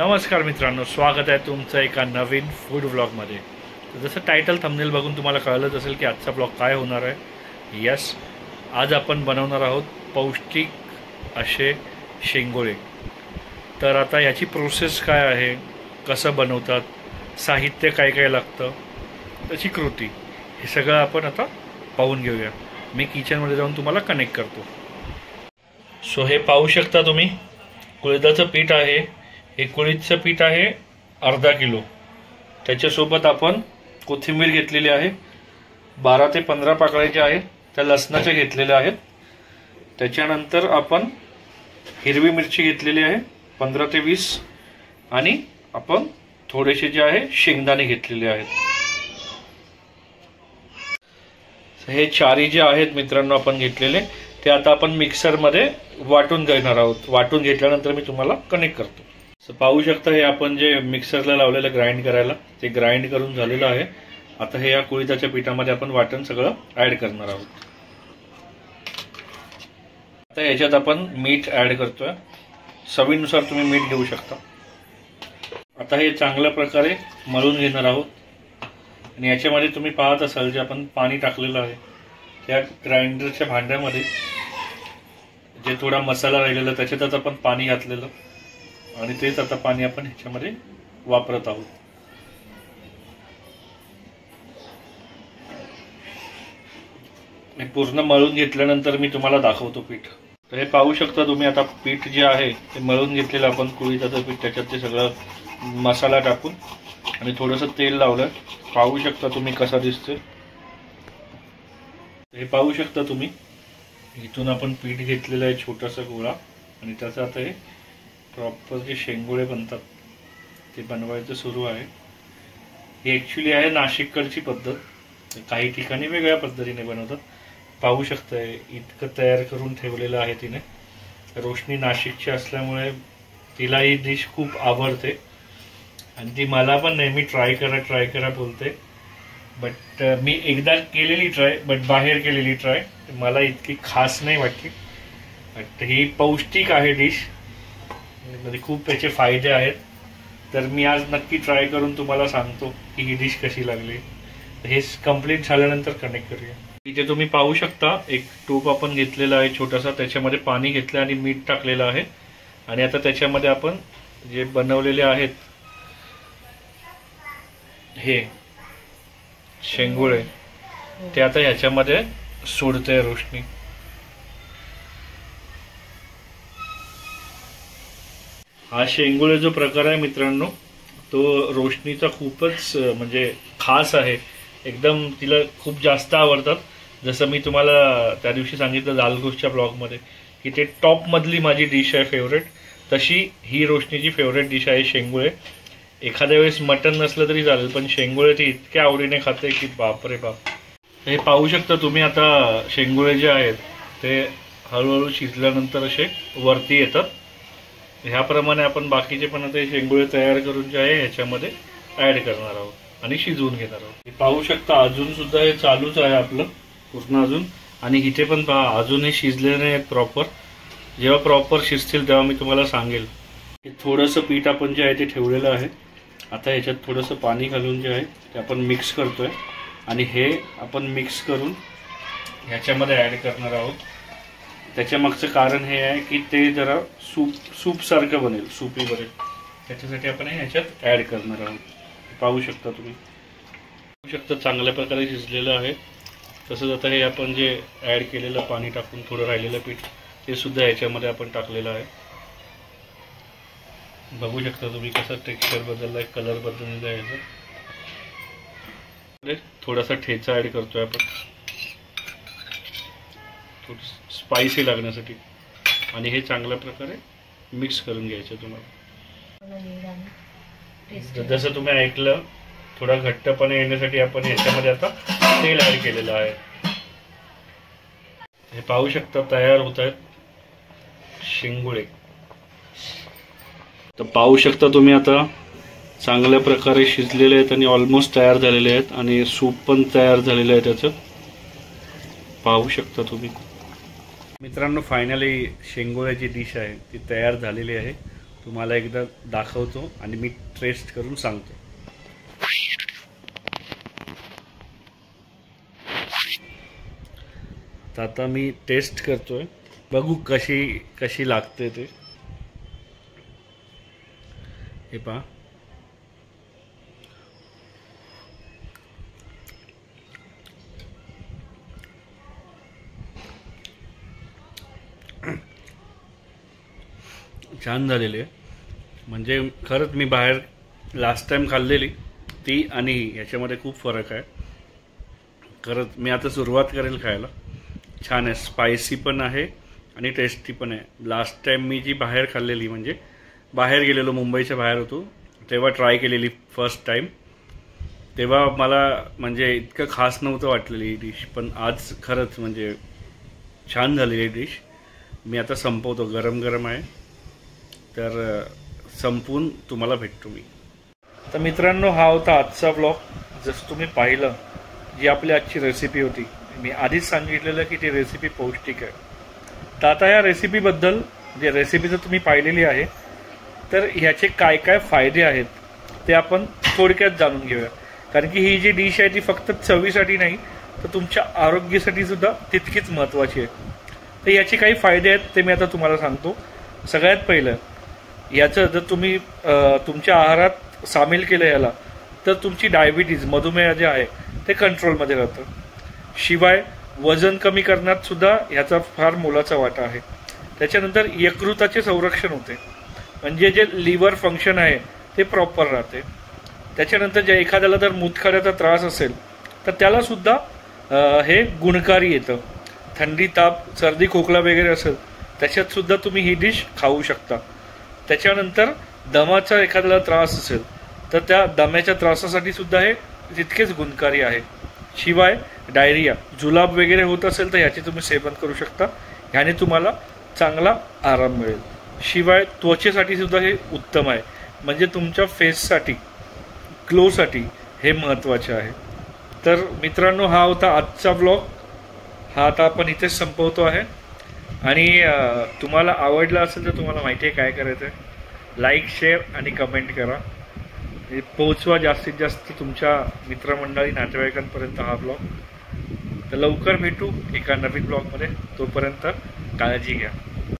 नमस्कार मित्रांनो, स्वागत आहे तुमचं एका नवीन फूड व्लॉगमध्ये। जसं टायटल थंबनेल बघून तुम्हाला कळलंच असेल की आजचा ब्लॉग काय होणार आहे। यस, आज आपण बनवणार आहोत पौष्टिक असे शेंगोळे। तर आता याची प्रोसेस काय आहे, कसं बनवतात, साहित्य काय काय लागतं, त्याची कृती, हे सगळं आपण आता पाहून घेऊया। मी किचनमध्ये जाऊन तुम्हाला कनेक्ट करतो। सो हे पाहू शकता तुम्ही, कुळथाचं पीठ आहे। हे कुळीथचं पीठ आहे अर्धा किलो। त्याच्यासोबत आपण कोथिंबीर घेतलेली आहे, 12 ते 15 पाकळ्याच्या आहेत, त्या लसणाच्या घेतलेल्या आहेत। त्याच्यानंतर आपण हिरवी मिरची घेतलेली आहे 15 ते 20, आणि आपण थोडेसे जे आहे शेंगदाणे घेतलेले आहेत। हे चारी जे आहेत मित्रांनो आपण घेतलेले, ते आता आपण मिक्सरमध्ये वाटून घेणार आहोत। वाटून घेतल्यानंतर मी तुम्हाला कनेक्ट करतो। पाहू शकता हे आपण जे मिक्सरला लावलेलं ग्राइंड करायला, ते ग्राइंड करून झालेलं आहे। आता हे या कुळीथाच्या पिठामध्ये आपण वाटण सगळं ऍड करणार आहोत। आता याच्यात आपण मीठ ऍड करतोय, चवीनुसार तुम्ही मीठ घेऊ शकता। आता हे चांगल्या प्रकारे मळून घेणार आहोत, आणि याच्यामध्ये तुम्ही पाहत असाल जे आपण पाणी टाकलेलं आहे, त्या ग्राइंडरच्या भांड्यामध्ये जे थोडा मसाला राहिलेला त्याच्यातच आपण पाणी घातलेलं, आणि तेच आता पाणी आपण ह्याच्यामध्ये वापरत आहोत। हे पूर्ण मळून घेतल्यानंतर मी तुम्हाला दाखवतो पीठ। तर हे पाहू शकता तुम्ही, आता पीठ जे आहे ते मळून घेतलेलं आपण कुळीथाचं पीठ, त्याच्यात ते सगळं मसाला टाकून आणि थोडंसं तेल लावलं। पाहू शकता तुम्ही कसा दिसतोय। हे पाहू शकता तुम्ही, इथून आपण पीठ घेतलेलं आहे छोटासा गोळा, आणि त्याचा आता हे प्रॉपर जे शेंगोळे बनतात ते बनवायचं सुरू आहे। ही ॲक्च्युली आहे नाशिककडची पद्धत, काही ठिकाणी वेगळ्या पद्धतीने बनवतात। पाहू शकताय इतकं तयार करून ठेवलेलं आहे तिने। रोशनी नाशिकची असल्यामुळे तिला ही डिश खूप आवडते, आणि ती मला पण नेहमी ट्राय करा बोलते। बट मी एकदा केलेली ट्राय, बट बाहेर केलेली ट्राय, मला इतकी खास नाही वाटली। बट ही पौष्टिक आहे डिश, म्हणजे खूप त्याचे फायदे आहेत। तर मी आज नक्की ट्राय करून तुम्हाला सांगतो की ही डिश कशी लागली। हे कंप्लीट झाल्यानंतर कनेक्ट करूया। इथे तुम्ही पाहू शकता एक टोप आपण घेतलेला आहे छोटासा, त्याच्यामध्ये पाणी घेतलं आणि मीठ टाकलेलं आहे, आणि आता त्याच्यामध्ये आपण जे बनवलेले आहेत हे शेंगोळे, ते आता ह्याच्यामध्ये सोडते रोशनी। हा शेंगोळे जो प्रकार आहे मित्रांनो, तो रोशनीचा खूपच म्हणजे खास आहे। एकदम तिला खूप जास्त आवडतात। जसं मी तुम्हाला त्या दिवशी सांगितलं दालगोशच्या ब्लॉगमध्ये की ते टॉप मधली माझी डिश आहे फेवरेट, तशी ही रोशनीची फेवरेट डिश आहे शेंगोळे। एखाद्या वेळेस मटन नसलं तरी चालेल, पण शेंगोळे ती इतक्या आवडीने खाते की बापरे बाप। हे पाहू शकता तुम्ही, आता शेंगोळे जे आहेत ते हळूहळू शिजल्यानंतर असे वरती येतात। ह्याप्रमाणे आपण बाकीचे पण आता शेंगोळे तयार करून जे आहे ह्याच्यामध्ये ऍड करणार आहोत आणि शिजवून घेणार आहोत। हे पाहू शकता अजून सुद्धा हे चालूच आहे आपलं पूर्ण अजून, आणि इथे पण पहा अजून हे शिजले नाही आहेत प्रॉपर। जेव्हा प्रॉपर शिजतील तेव्हा मी तुम्हाला सांगेल। हे थोडंसं पीठ आपण जे आहे ते ठेवलेलं आहे, आता ह्याच्यात थोडंसं पाणी घालून जे आहे ते आपण मिक्स करतोय, आणि हे आपण मिक्स करून ह्याच्यामध्ये ऍड करणार आहोत। त्याच्या मागचं कारण हे आहे की ते जरा सूप सारखं बनेल, सूपी बनेल, त्याच्यासाठी आपण ह्याच्यात ऍड करणार आहोत। पाहू शकता तुम्ही, पाहू शकता चांगल्या प्रकारे शिजलेलं आहे। तसंच आता हे आपण जे ऍड केलेलं पाणी टाकून थोडं राहिलेलं पीठ, ते सुद्धा ह्याच्यामध्ये आपण टाकलेलं आहे। बघू शकता तुम्ही कसं टेक्स्चर बदललाय, कलर बदललेला आहे याचा। थोडासा ठेचा ऍड करतोय आपण स्पाइसी लागण्यासाठी, आणि हे चांगल्या प्रकारे मिक्स करून घ्यायचं तुम्हाला। जसं तुम्ही ऐकलं, थोडा घट्टपणा येण्यासाठी आपण याच्यामध्ये आता तेल ऍड केलेलं आहे। हे पाहू शकता तयार होत आहेत शेंगोळे। तर पाहू शकता तुम्ही, आता चांगल्या प्रकारे शिजलेले आहेत आणि ऑलमोस्ट तयार झालेले आहेत, आणि सूप पण तयार झालेलं आहे त्याचं, पाहू शकता तुम्ही मित्रांनो। फायनली शेंगोळ्याची डिश आहे ती तयार झालेली आहे। तुम्हाला एकदा दाखवतो आणि मी टेस्ट करून सांगतो. तर आता मी टेस्ट करतोय, बघू कशी लागते ते. हे पहा, छान झालेली आहे. म्हणजे खरंच मी बाहेर लास्ट टाइम खाल्लेली ती आणि याच्यामध्ये खूप फरक आहे. खरंच मी आता सुरुवात करेल खायला. छान आहे, स्पायसी पण आहे आणि टेस्टी पण आहे. लास्ट टाइम मी जी बाहेर खाल्लेली, म्हणजे बाहेर गेलेलो, मुंबईच्या बाहेर होतो तेव्हा ट्राय केलेली फर्स्ट टाइम, तेव्हा मला म्हणजे इतकं खास नव्हतं वाटलेली ही डिश. पण आज खरंच म्हणजे छान झालेली डिश. मी आता संपवतो, गरम गरम आहे, तर संपून तुम्हाला भेटतो मी. तर मित्रांनो, हा होता आजचा व्लॉग. जसं तुम्ही पाहिलं, जी आपली आजची रेसिपी होती, मी आधीच सांगितलेलं की ती रेसिपी पौष्टिक आहे. तर आता या रेसिपीबद्दल, जे रेसिपी जर तुम्ही पाहिलेली आहे, तर ह्याचे काय काय फायदे आहेत ते आपण थोडक्यात जाणून घेऊया. कारण की ही जी डिश आहे ती फक्त चवीसाठी नाही, तर तुमच्या आरोग्यासाठी सुद्धा तितकीच महत्त्वाची आहे. तर याचे काही फायदे आहेत ते मी आता तुम्हाला सांगतो. सगळ्यात पहिलं, याचं जर तुम्ही तुमच्या आहारात सामील केलं याला, तर तुमची डायबिटीज, मधुमेह जे आहे ते कंट्रोलमध्ये राहतं. शिवाय वजन कमी करण्यात सुद्धा ह्याचा फार मोलाचा वाटा आहे. त्याच्यानंतर यकृताचे संरक्षण होते, म्हणजे जे लिव्हर फंक्शन आहे ते प्रॉपर राहते. त्याच्यानंतर जे एखाद्याला जर मूतखड्याचा त्रास असेल तर त्याला सुद्धा हे गुणकारी येतं. थंडी, ताप, सर्दी, खोकला वगैरे असेल त्याच्यात सुद्धा तुम्ही ही डिश खाऊ शकता. त्याच्यानंतर दमाचा एखाद्याला त्रास असेल तर त्या दम्याच्या त्रासासाठी सुद्धा हे तितकेच गुणकारी आहे. शिवाय डायरिया, जुलाब वगैरे होत असेल तर ह्याचे तुम्ही सेवन करू शकता. ह्याने तुम्हाला चांगला आराम मिळेल. शिवाय त्वचेसाठी सुद्धा हे उत्तम आहे, म्हणजे तुमच्या फेससाठी, ग्लोसाठी हे महत्त्वाचे आहे. तर मित्रांनो, हा होता आजचा व्लॉग. हा आता आपण इथेच संपवतो आहे. आणि तुम्हाला आवडला असेल तर तुम्हाला माहिती आहे काय करायचं आहे. लाईक, शेअर आणि कमेंट करा. पोहोचवा जास्तीत जास्त तुमच्या मित्रमंडळी, नातेवाईकांपर्यंत हा ब्लॉग. तर लवकर भेटू एका नवीन ब्लॉगमध्ये. तोपर्यंत काळजी घ्या.